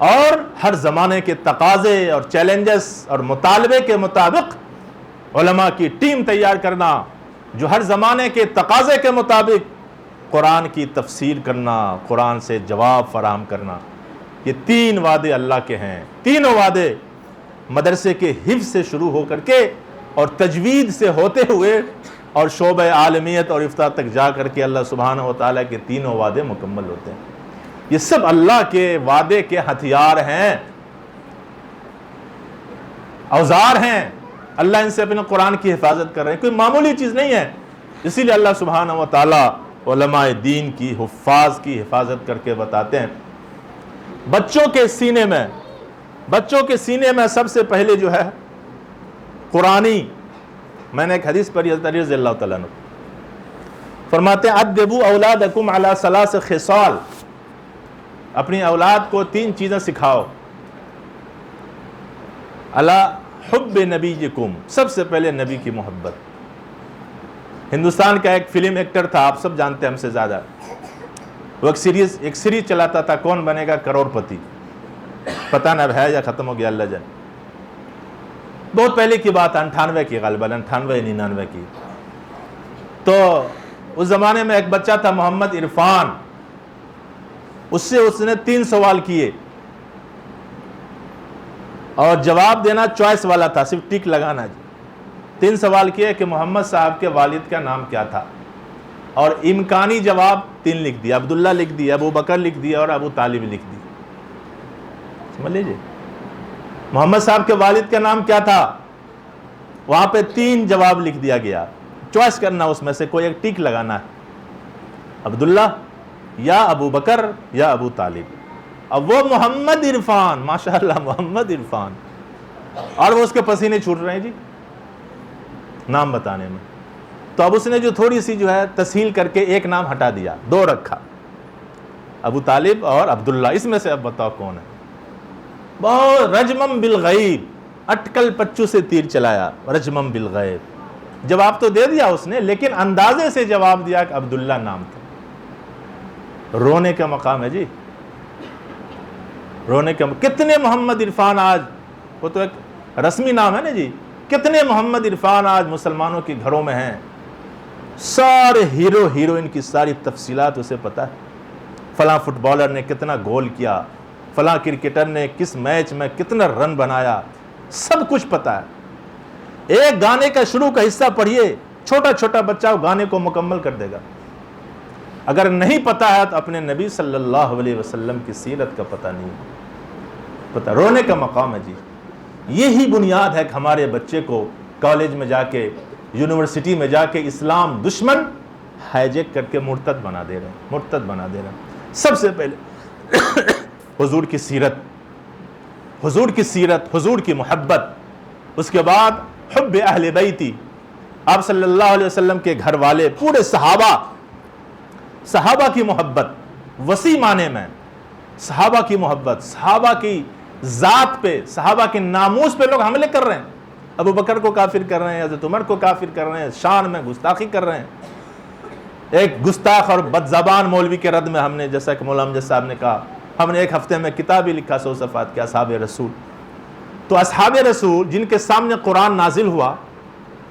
اور ہر زمانے کے تقاضے اور چیلنجز اور مطالبے کے مطابق علماء کی ٹیم تیار کرنا، جو ہر زمانے کے تقاضے کے مطابق قرآن کی تفسیر کرنا، قرآن سے جواب فراہم کرنا، یہ 3 وعدے اللہ کے ہیں۔ تینوں وعدے مدرسے کے حفظ سے شروع ہو کر کے اور تجوید سے ہوتے ہوئے اور شعبہ عالمیت اور افتاء تک جا کر کے اللہ سبحانہ و تعالیٰ کے تینوں وعدے مکمل ہوتے ہیں۔ یہ سب اللہ کے وعدے کے ہتھیار ہیں، اوزار ہیں، اللہ ان سے اپنے قرآن کی حفاظت کر رہے ہیں، کوئی معمولی چیز نہیں ہے۔ اسی لیے اللہ سبحانہ و تعالیٰ علماء دین کی، حفاظ کی حفاظت کر کے بتاتے ہیں بچوں کے سینے میں سب سے پہلے جو ہے قرآنی، میں نے ایک حدیث پڑھی حضرت علی رضی اللہ تعالیٰ عنہ فرماتے ہیں ادبوا اولادکم علی 3 خصال، اپنی اولاد کو 3 چیزیں سکھاؤ۔ علی حب نبیکم، سب سے پہلے نبی کی محبت۔ ہندوستان کا ایک فلم ایکٹر تھا، آپ سب جانتے ہیں ہم سے زیادہ، وہ ایک سیریز چلاتا تھا، کون بنے گا کروڑ پتی، پتہ نہ اب ہے یا ختم ہو گیا اللہ جانے، بہت پہلے کی بات، 98 کی غالباً، 98 99 کی۔ تو اس زمانے میں ایک بچہ تھا محمد عرفان، اس نے 3 سوال کیے اور جواب دینا چوائس والا تھا، صرف ٹک لگانا جی۔ 3 سوال کیے کہ محمد صاحب کے والد کا نام کیا تھا، اور امکانی جواب 3 لکھ دیا، عبداللہ لکھ دیا، ابو بکر لکھ دیا اور ابو طالب لکھ دیا۔ سمجھ لیجیے، محمد صاحب کے والد کا نام کیا تھا، وہاں پہ 3 جواب لکھ دیا گیا، چوائس کرنا اس میں سے کوئی ایک ٹک لگانا ہے، عبداللہ یا ابو بکر یا ابو طالب۔ اب وہ محمد عرفان، ماشاءاللہ محمد عرفان، اور وہ اس کے پسینے چھوٹ رہے ہیں جی نام بتانے میں۔ تو اب اس نے جو تھوڑی سی جو ہے تسہیل کر کے ایک نام ہٹا دیا، 2 رکھا، ابو طالب اور عبداللہ، اس میں سے اب بتاؤ کون ہے۔ بہت رجمم بالغیب، اٹکل پچو سے تیر چلایا، رجمم بالغیب، جواب تو دے دیا اس نے لیکن اندازے سے جواب دیا کہ عبداللہ نام تھا۔ رونے کا مقام ہے جی، رونے کا کتنے محمد عرفان آج، وہ تو ایک رسمی نام ہے نا جی، کتنے محمد عرفان آج مسلمانوں کے گھروں میں ہیں، سارے ہیرو ہیروئن کی ساری تفصیلات اسے پتہ ہے، فلاں فٹ بالر نے کتنا گول کیا، فلاں کرکٹر نے کس میچ میں کتنا رن بنایا، سب کچھ پتہ ہے۔ ایک گانے کا شروع کا حصہ پڑھیے، چھوٹا چھوٹا بچہ وہ گانے کو مکمل کر دے گا۔ اگر نہیں پتہ ہے تو اپنے نبی صلی اللہ علیہ وسلم کی سیرت کا پتہ نہیں پتہ، رونے کا مقام ہے جی۔ یہی بنیاد ہے کہ ہمارے بچے کو کالج میں جا کے، یونیورسٹی میں جا کے اسلام دشمن ہائیجیک کر کے مرتد بنا دے رہے ہیں۔ سب سے پہلے حضور کی سیرت، حضور کی محبت، اس کے بعد حب اہل بیتی، آپ صلی اللہ علیہ وسلم کے گھر والے، پورے صحابہ کی محبت، وسیع معنی میں صحابہ کی محبت، صحابہ کی ذات پہ، صحابہ کے ناموس پہ لوگ حملے کر رہے ہیں، ابو بکر کو کافر کر رہے ہیں، حضرت عمر کو کافر کر رہے ہیں، شان میں گستاخی کر رہے ہیں۔ ایک گستاخ اور بدزبان مولوی کے رد میں ہم نے، جیسا کہ مولانا امجد صاحب نے کہا، ہم نے ایک ہفتے میں کتاب ہی لکھا 100 صفحات کے اصحاب رسول۔ تو اصحاب رسول جن کے سامنے قرآن نازل ہوا،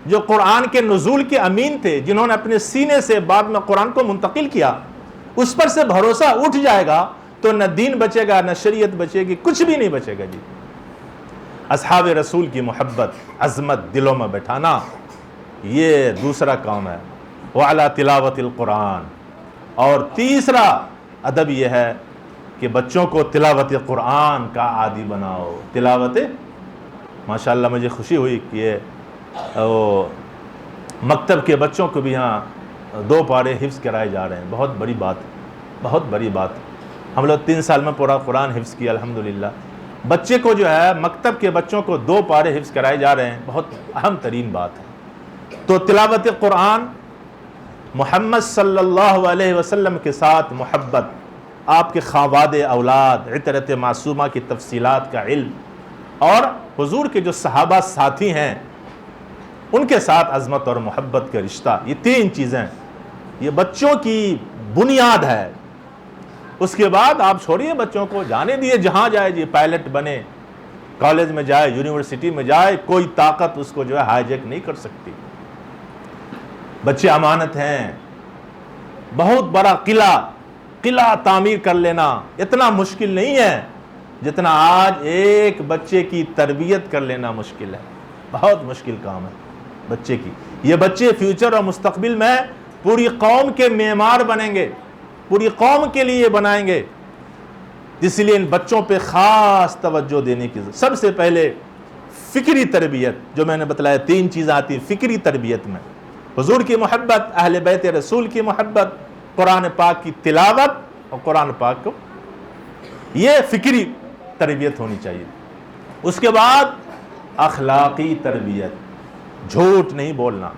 جو قرآن کے نزول کے امین تھے، جنہوں نے اپنے سینے سے بعد میں قرآن کو منتقل کیا، اس پر سے بھروسہ اٹھ جائے گا تو نہ دین بچے گا، نہ شریعت بچے گی، کچھ بھی نہیں بچے گا جی۔ اصحاب رسول کی محبت، عظمت دلوں میں بٹھانا، یہ دوسرا کام ہے۔ وَعَلَى تِلَاوَةِ الْقُرْآنِ، اور تیسرا ادب یہ ہے کہ بچوں کو تلاوت قرآن کا عادی بناؤ۔ تلاوت، ماشاءاللہ مجھے خوشی ہوئی کہ یہ مکتب کے بچوں کو بھی یہاں 2 پارے حفظ کرائے جا رہے ہیں، بہت بڑی بات۔ ہم لوگ 3 سال میں پورا قرآن حفظ کیا الحمدللہ۔ بچے کو جو ہے، مکتب کے بچوں کو 2 پارے حفظ کرائے جا رہے ہیں، بہت اہم ترین بات ہے۔ تو تلاوت قرآن، محمد صلی اللہ علیہ وسلم کے ساتھ محبت، آپ کے خاواد اولاد، عطرت معصومہ کی تفصیلات کا علم، اور حضور کے جو صحابہ ساتھی ہیں ان کے ساتھ عظمت اور محبت کا رشتہ، یہ 3 چیزیں یہ بچوں کی بنیاد ہے۔ اس کے بعد آپ چھوڑیے بچوں کو، جانے دیے جہاں جائے جی، پائلٹ بنے، کالج میں جائے، یونیورسٹی میں جائے، کوئی طاقت اس کو جو ہے ہائی جیک نہیں کر سکتی۔ بچے امانت ہیں۔ بہت بڑا قلعہ تعمیر کر لینا اتنا مشکل نہیں ہے جتنا آج ایک بچے کی تربیت کر لینا مشکل ہے۔ بہت مشکل کام ہے بچے کی۔ یہ بچے فیوچر اور مستقبل میں پوری قوم کے معمار بنیں گے، پوری قوم کے لیے بنائیں گے۔ اس لیے ان بچوں پہ خاص توجہ دینے کی ضرورت۔ سب سے پہلے فکری تربیت، جو میں نے بتلایا 3 چیزیں آتی ہیں فکری تربیت میں: حضور کی محبت، اہل بیت رسول کی محبت، قرآن پاک کی تلاوت اور قرآن پاک کو، یہ فکری تربیت ہونی چاہیے۔ اس کے بعد اخلاقی تربیت، جھوٹ نہیں بولنا،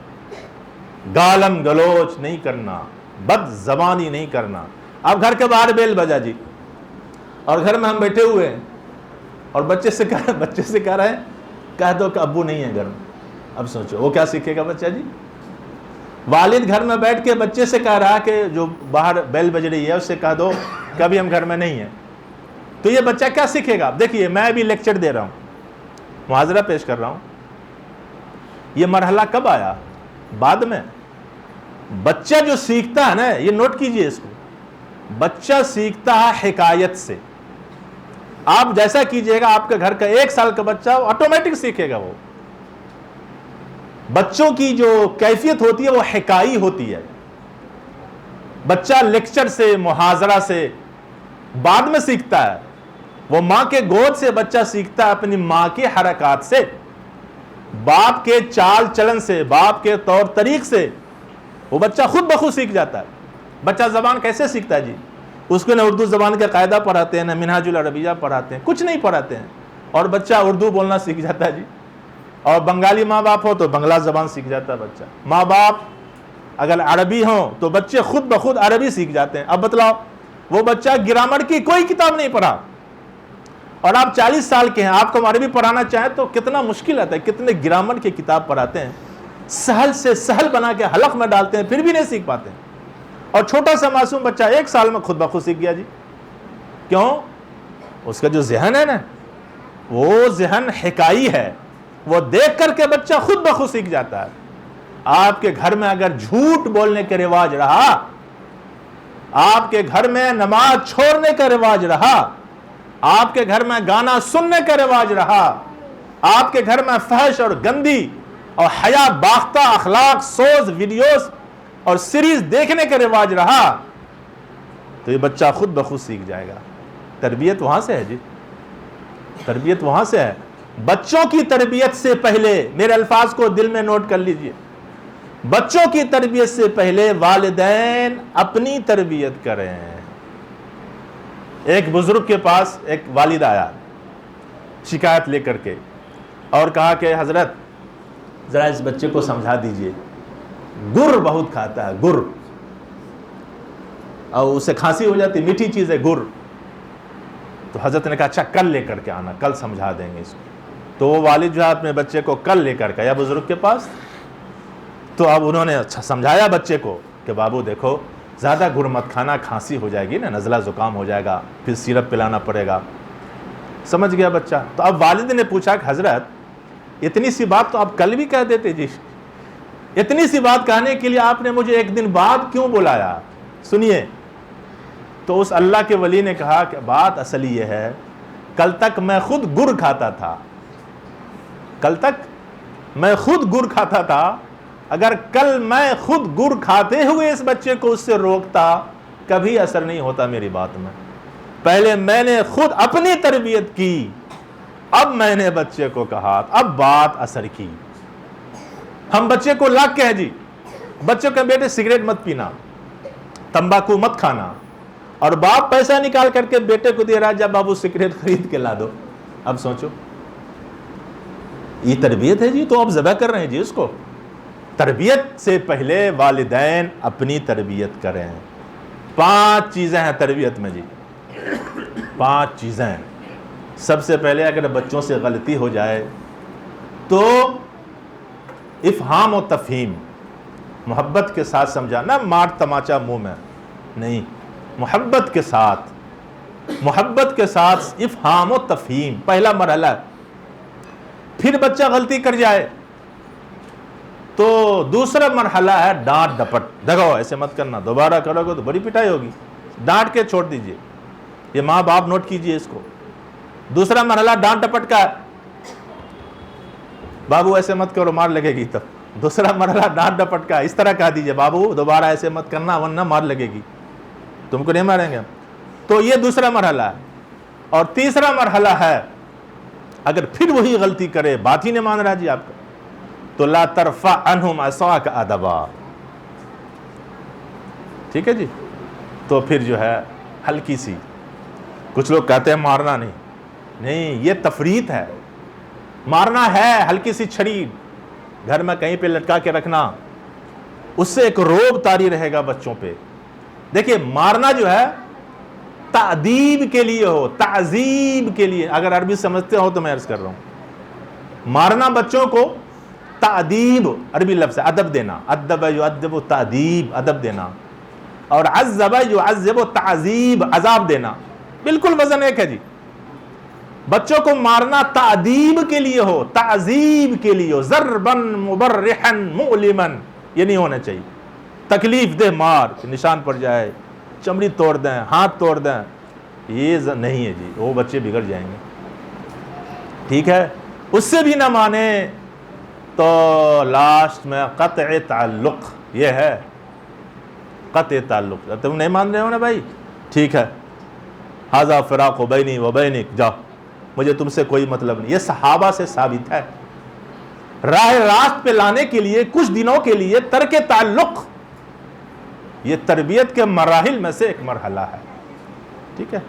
گالم گلوچ نہیں کرنا، بد زبانی نہیں کرنا۔ اب گھر کے باہر بیل بجا جی، اور گھر میں ہم بیٹھے ہوئے ہیں اور بچے سے کہہ رہے ہیں کہہ دو کہ ابو نہیں ہے گھر میں۔ اب سوچو وہ کیا سیکھے گا بچہ جی؟ والد گھر میں بیٹھ کے بچے سے کہہ رہا کہ جو باہر بیل بج رہی ہے اس سے کہہ دو کبھی ہم گھر میں نہیں ہیں، تو یہ بچہ کیا سیکھے گا؟ دیکھیے میں بھی لیکچر دے رہا ہوں، معاذرہ پیش کر رہا ہوں، یہ مرحلہ کب آیا؟ بعد میں۔ بچہ جو سیکھتا ہے نا، یہ نوٹ کیجئے اس کو، بچہ سیکھتا ہے حکایت سے۔ آپ جیسا کیجئے گا، آپ کے گھر کا 1 سال کا بچہ آٹومیٹک سیکھے گا۔ وہ بچوں کی جو کیفیت ہوتی ہے وہ حکائی ہوتی ہے۔ بچہ لیکچر سے، محاضرہ سے بعد میں سیکھتا ہے۔ وہ ماں کے گود سے بچہ سیکھتا ہے، اپنی ماں کے حرکات سے، باپ کے چال چلن سے، باپ کے طور طریق سے وہ بچہ خود بخود سیکھ جاتا ہے۔ بچہ زبان کیسے سیکھتا ہے جی؟ اس کو نہ اردو زبان کا قاعدہ پڑھاتے ہیں، نہ منہاج العربیہ پڑھاتے ہیں، کچھ نہیں پڑھاتے ہیں، اور بچہ اردو بولنا سیکھ جاتا ہے جی۔ اور بنگالی ماں باپ ہو تو بنگلہ زبان سیکھ جاتا ہے بچہ۔ ماں باپ اگر عربی ہوں تو بچے خود بخود عربی سیکھ جاتے ہیں۔ اب بتلاؤ، وہ بچہ گرامر کی کوئی کتاب نہیں پڑھا اور آپ 40 سال کے ہیں، آپ کو عربی پڑھانا چاہیں تو کتنا مشکل آتا ہے۔ کتنے گرامر کی کتاب پڑھاتے ہیں، سہل سے سہل بنا کے حلق میں ڈالتے ہیں، پھر بھی نہیں سیکھ پاتے ہیں۔ اور چھوٹا سا معصوم بچہ 1 سال میں خود بخود سیکھ گیا جی۔ کیوں؟ اس کا جو ذہن ہے نا، وہ ذہن حکائی ہے، وہ دیکھ کر کے بچہ خود بخود سیکھ جاتا ہے۔ آپ کے گھر میں اگر جھوٹ بولنے کا رواج رہا، آپ کے گھر میں نماز چھوڑنے کا رواج رہا، آپ کے گھر میں گانا سننے کا رواج رہا، آپ کے گھر میں فحش اور گندی اور حیا باختہ اخلاق سوز ویڈیوز اور سیریز دیکھنے کا رواج رہا، تو یہ بچہ خود بخود سیکھ جائے گا۔ تربیت وہاں سے ہے جی، تربیت وہاں سے ہے۔ بچوں کی تربیت سے پہلے، میرے الفاظ کو دل میں نوٹ کر لیجئے، بچوں کی تربیت سے پہلے والدین اپنی تربیت کریں۔ ایک بزرگ کے پاس ایک والد آیا شکایت لے کر کے اور کہا کہ حضرت ذرا اس بچے کو سمجھا دیجئے، گر بہت کھاتا ہے، گر، اور اسے کھانسی ہو جاتی، میٹھی چیز ہے گر۔ تو حضرت نے کہا اچھا کل لے کر کے آنا، کل سمجھا دیں گے اس کو۔ تو وہ والد جو ہے اپنے بچے کو کل لے کر کے آیا بزرگ کے پاس۔ تو اب انہوں نے اچھا سمجھایا بچے کو کہ بابو دیکھو زیادہ گر مت کھانا، کھانسی ہو جائے گی نا، نزلہ زکام ہو جائے گا، پھر سیرپ پلانا پڑے گا۔ سمجھ گیا بچہ۔ تو اب والد نے پوچھا کہ حضرت اتنی سی بات تو آپ کل بھی کہہ دیتے جی، اتنی سی بات کہنے کے لیے آپ نے مجھے 1 دن بعد کیوں بلایا؟ سنیے، تو اس اللہ کے ولی نے کہا کہ بات اصل یہ ہے، کل تک میں خود گر کھاتا تھا، کل تک میں خود گر کھاتا تھا، اگر کل میں خود گر کھاتے ہوئے اس بچے کو اس سے روکتا کبھی اثر نہیں ہوتا میری بات میں۔ پہلے میں نے خود اپنی تربیت کی، اب میں نے بچے کو کہا، اب بات اثر کی۔ ہم بچے کو لاکھ کہیں جی، بچوں کے بیٹے سگریٹ مت پینا، تمباکو مت کھانا، اور باپ پیسہ نکال کر کے بیٹے کو دے رہا جا بابو سگریٹ خرید کے لا دو۔ اب سوچو، یہ تربیت ہے جی؟ تو اب ذبح کر رہے ہیں جی اس کو۔ تربیت سے پہلے والدین اپنی تربیت کریں۔ 5 چیزیں ہیں تربیت میں جی، 5 چیزیں۔ سب سے پہلے اگر بچوں سے غلطی ہو جائے تو افہام و تفہیم، محبت کے ساتھ سمجھانا، مار تماچا منہ میں نہیں، محبت کے ساتھ افہام و تفہیم پہلا مرحلہ ہے. پھر بچہ غلطی کر جائے تو دوسرا مرحلہ ہے ڈانٹ ڈپٹ. دیکھو ایسے مت کرنا، دوبارہ کرو گے تو بڑی پٹائی ہوگی، ڈانٹ کے چھوڑ دیجئے. یہ ماں باپ نوٹ کیجئے اس کو. دوسرا مرحلہ ڈانٹ ڈپٹ کا ہے. بابو ایسے مت کرو، مار لگے گی. تب دوسرا مرحلہ ڈانٹ ڈپٹ کا، اس طرح کہہ دیجئے بابو دوبارہ ایسے مت کرنا ورنہ مار لگے گی، تم کو نہیں ماریں گے. تو یہ دوسرا مرحلہ ہے. اور تیسرا مرحلہ ہے اگر پھر وہی غلطی کرے، بات ہی نہیں مان رہا جی آپ کا، تو لا ترفع عنہم عصاک ادبا. ٹھیک ہے جی. تو پھر جو ہے ہلکی سی، کچھ لوگ کہتے ہیں مارنا نہیں، یہ تفریط ہے. مارنا ہے ہلکی سی چھڑی گھر میں کہیں پہ لٹکا کے رکھنا، اس سے ایک روب طاری رہے گا بچوں پہ. دیکھیے مارنا جو ہے تعذیب کے لیے ہو، تعذیب کے لیے. اگر عربی سمجھتے ہو تو میں عرض کر رہا ہوں، مارنا بچوں کو تعذیب عربی لفظ ہے، ادب دینا. ادب یؤدب تعذیب، ادب دینا. اور عذب یعذب تعذیب، عذاب دینا. بالکل وزن ایک ہے جی. بچوں کو مارنا تعذیب کے لیے ہو، تعذیب کے لیے ہو، ضربا مبرحا مؤلما، یہ نہیں ہونا چاہیے. تکلیف دہ مار، نشان پڑ جائے، چمڑی توڑ دیں، ہاتھ توڑ دیں، یہ نہیں ہے جی. وہ بچے بگڑ جائیں گے. ٹھیک ہے. اس سے بھی نہ مانے تو لاسٹ میں قطع تعلق. یہ ہے قطع تعلق. تم نہیں مان رہے ہو نا بھائی، ٹھیک ہے، ھذا فراق بینی و بینک، جاؤ، مجھے تم سے کوئی مطلب نہیں. یہ صحابہ سے ثابت ہے. راہ راست پہ لانے کے لیے کچھ دنوں کے لیے ترک تعلق، یہ تربیت کے مراحل میں سے ایک مرحلہ ہے. ٹھیک ہے.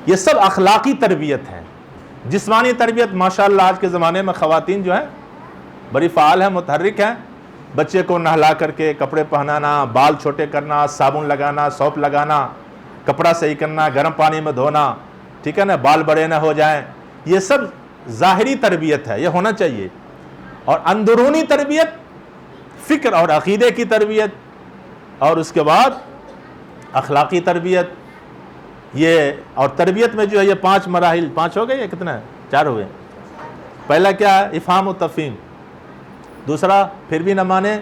یہ سب اخلاقی تربیت ہے. جسمانی تربیت ماشاءاللہ آج کے زمانے میں خواتین جو ہیں بڑی فعال ہیں، متحرک ہیں. بچے کو نہلا کر کے کپڑے پہنانا، بال چھوٹے کرنا، صابن لگانا، سوپ لگانا، کپڑا صحیح کرنا، گرم پانی میں دھونا، ٹھیک ہے نا، بال بڑے نہ ہو جائیں. یہ سب ظاہری تربیت ہے، یہ ہونا چاہیے. اور اندرونی تربیت، فکر اور عقیدے کی تربیت، اور اس کے بعد اخلاقی تربیت. یہ اور تربیت میں جو ہے یہ 5 مراحل، 5 ہو گئے یا کتنا ہے؟ 4 ہوئے. پہلا کیا ہے؟ افہام و تفہیم. دوسرا پھر بھی نہ مانے،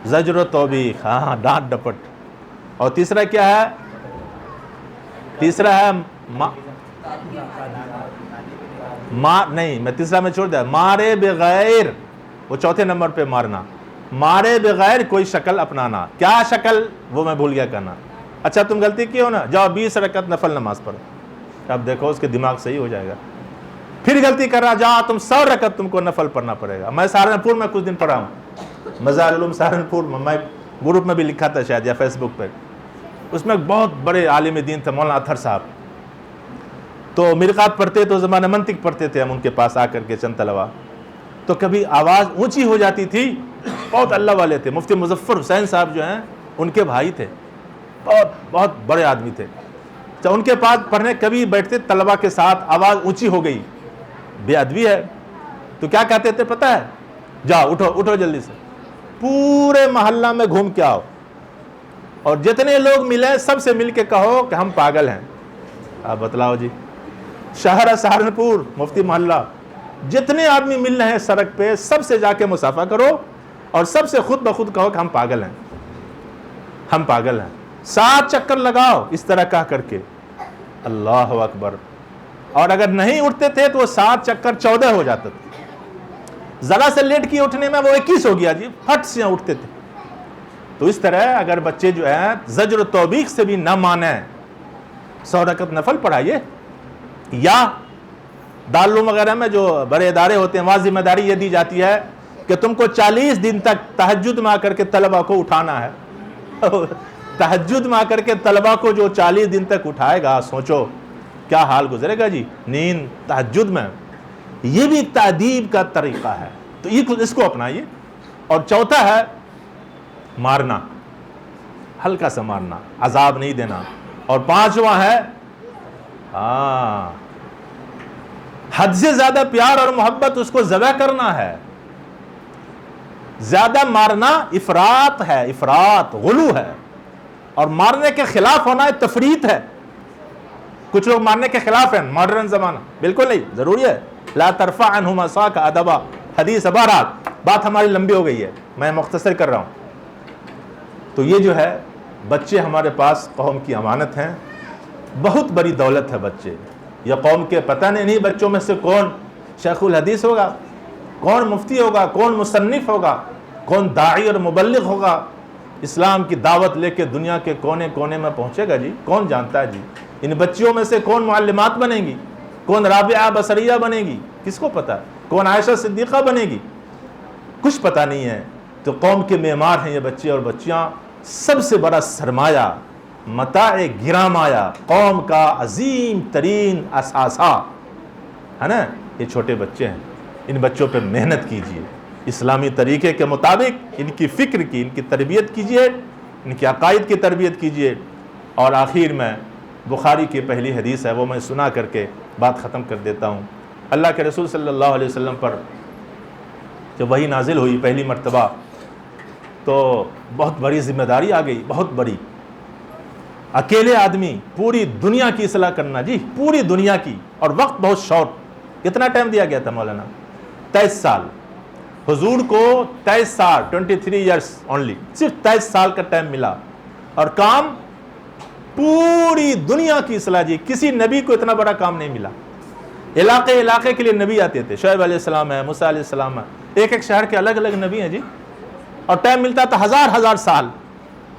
زجر و توبیخ، ہاں ڈانٹ ڈپٹ. اور تیسرا کیا ہے؟ تیسرا ہے نہیں، میں تیسرا میں چھوڑ دیا، مارے بغیر. وہ چوتھے نمبر پہ مارنا. مارے بغیر کوئی شکل اپنانا. کیا شکل وہ میں بھول گیا کرنا. اچھا تم غلطی کی ہو نا، جاؤ 20 رکعت نفل نماز پڑھو. اب دیکھو اس کے دماغ صحیح ہو جائے گا. پھر غلطی کر رہا، جاؤ تم 100 رکعت تم کو نفل پڑھنا پڑے گا. میں سہارنپور میں کچھ دن پڑھا ہوں، مزار العلوم سہارنپور میں گروپ میں بھی لکھا تھا شاید یا فیس بک پہ. اس میں بہت بڑے عالم دین تھے مولانا اطہر صاحب. تو مرقات پڑھتے تو زمانہ منطق پڑھتے تھے ہم ان کے پاس آ کر کے چند طلبہ. تو کبھی آواز اونچی ہو جاتی تھی. بہت اللہ والے تھے. مفتی مظفر حسین صاحب جو ہیں ان کے بھائی تھے، بہت بڑے آدمی تھے. تو ان کے پاس پڑھنے کبھی بیٹھتے طلبہ کے ساتھ، آواز اونچی ہو گئی، بے ادبی ہے، تو کیا کہتے تھے پتہ ہے؟ جاؤ اٹھو جلدی سے، پورے محلہ میں گھوم کے آؤ اور جتنے لوگ ملے سب سے مل کے کہو کہ ہم پاگل ہیں. آپ بتلاؤ جی، شہر سہارنپور مفتی محلہ، جتنے آدمی مل رہے ہیں سڑک پہ سب سے جا کے مصافحہ کرو اور سب سے خود بخود کہو کہ ہم پاگل ہیں، ہم پاگل ہیں. 7 چکر لگاؤ اس طرح کہہ کر کے. اللہ اکبر. اور اگر نہیں اٹھتے تھے تو وہ 7 چکر 14 ہو جاتے تھے. ذرا سے لیٹ کیے اٹھنے میں وہ 21 ہو گیا جی، پھٹ سے اٹھتے تھے. تو اس طرح اگر بچے جو ہیں زجر و توبیخ سے بھی نہ مانیں، 100 رکعت نفل پڑھائیے. یا دارالعلوم وغیرہ میں جو بڑے ادارے ہوتے ہیں وہاں ذمہ داری یہ دی جاتی ہے کہ تم کو 40 دن تک تہجد میں آ کر کے طلبہ کو اٹھانا ہے. تہجد میں آ کر کے طلبہ کو جو 40 دن تک اٹھائے گا، سوچو کیا حال گزرے گا جی. نیند تہجد میں، یہ بھی تادیب کا طریقہ ہے. تو اس کو اپنائیے. اور چوتھا ہے مارنا، ہلکا سا مارنا، عذاب نہیں دینا. اور 5واں ہے حد سے زیادہ پیار اور محبت اس کو ذبح کرنا ہے. زیادہ مارنا افراط ہے، افراط غلو ہے. اور مارنے کے خلاف ہونا ہے تفریط ہے. کچھ لوگ مارنے کے خلاف ہیں ماڈرن زمانہ، بالکل نہیں، ضروری ہے. لا ترفع عنہم عصاک ادبا، حدیث. بہرحال بات ہماری لمبی ہو گئی ہے، میں مختصر کر رہا ہوں. تو یہ جو ہے بچے ہمارے پاس قوم کی امانت ہیں، بہت بڑی دولت ہے بچے. یہ قوم کے پتہ نہیں بچوں میں سے کون شیخ الحدیث ہوگا، کون مفتی ہوگا، کون مصنف ہوگا، کون داعی اور مبلغ ہوگا، اسلام کی دعوت لے کے دنیا کے کونے کونے میں پہنچے گا جی. کون جانتا ہے جی؟ ان بچیوں میں سے کون معلمات بنے گی، کون رابعہ بصریہ بنے گی، کس کو پتہ؟ کون عائشہ صدیقہ بنے گی؟ کچھ پتہ نہیں ہے. تو قوم کے معمار ہیں یہ بچے اور بچیاں. سب سے بڑا سرمایہ، متاع گراں مایہ، قوم کا عظیم ترین اثاثہ ہے نا، یہ چھوٹے بچے ہیں. ان بچوں پہ محنت کیجیے، اسلامی طریقے کے مطابق ان کی فکر کی، ان کی تربیت کیجیے، ان کے عقائد کی تربیت کیجیے. اور آخر میں بخاری کی پہلی حدیث ہے، وہ میں سنا کر کے بات ختم کر دیتا ہوں. اللہ کے رسول صلی اللہ علیہ وسلم پر جب وحی نازل ہوئی پہلی مرتبہ تو بہت بڑی ذمہ داری آ گئی، بہت بڑی. اکیلے آدمی پوری دنیا کی اصلاح کرنا جی، پوری دنیا کی، اور وقت بہت شارٹ. کتنا ٹائم دیا گیا تھا مولانا؟ 23 سال. حضور کو 23 سال، 23 ایئرس اونلی، صرف 23 سال کا ٹائم ملا، اور کام پوری دنیا کی اصلاح. جی کسی نبی کو اتنا بڑا کام نہیں ملا. علاقے کے لیے نبی آتے تھے، شعیب علیہ السلام ہے، موسیٰ علیہ السلام ہے، ایک شہر کے الگ الگ نبی ہیں جی، اور ٹائم ملتا تھا ہزار سال.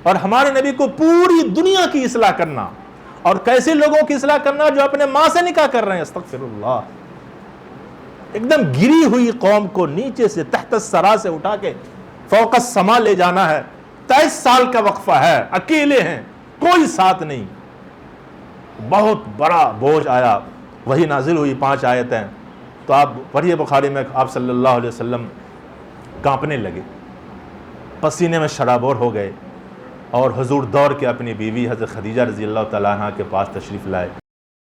اور ہمارے نبی کو پوری دنیا کی اصلاح کرنا، اور کیسے لوگوں کی اصلاح کرنا؟ جو اپنے ماں سے نکاح کر رہے ہیں. استغفر اللہ. ایک دم گری ہوئی قوم کو نیچے سے تحت الثری سے اٹھا کے فوق السما لے جانا ہے. 23 سال کا وقفہ ہے، اکیلے ہیں، کوئی ساتھ نہیں. بہت بڑا بوجھ آیا. وہی نازل ہوئی 5 آیتیں. تو آپ پڑھیے بخاری میں، آپ صلی اللہ علیہ وسلم کانپنے لگے، پسینے میں شرابور ہو گئے، اور حضور دوڑ کے اپنی بیوی حضرت خدیجہ رضی اللہ تعالیٰ عنہ کے پاس تشریف لائے.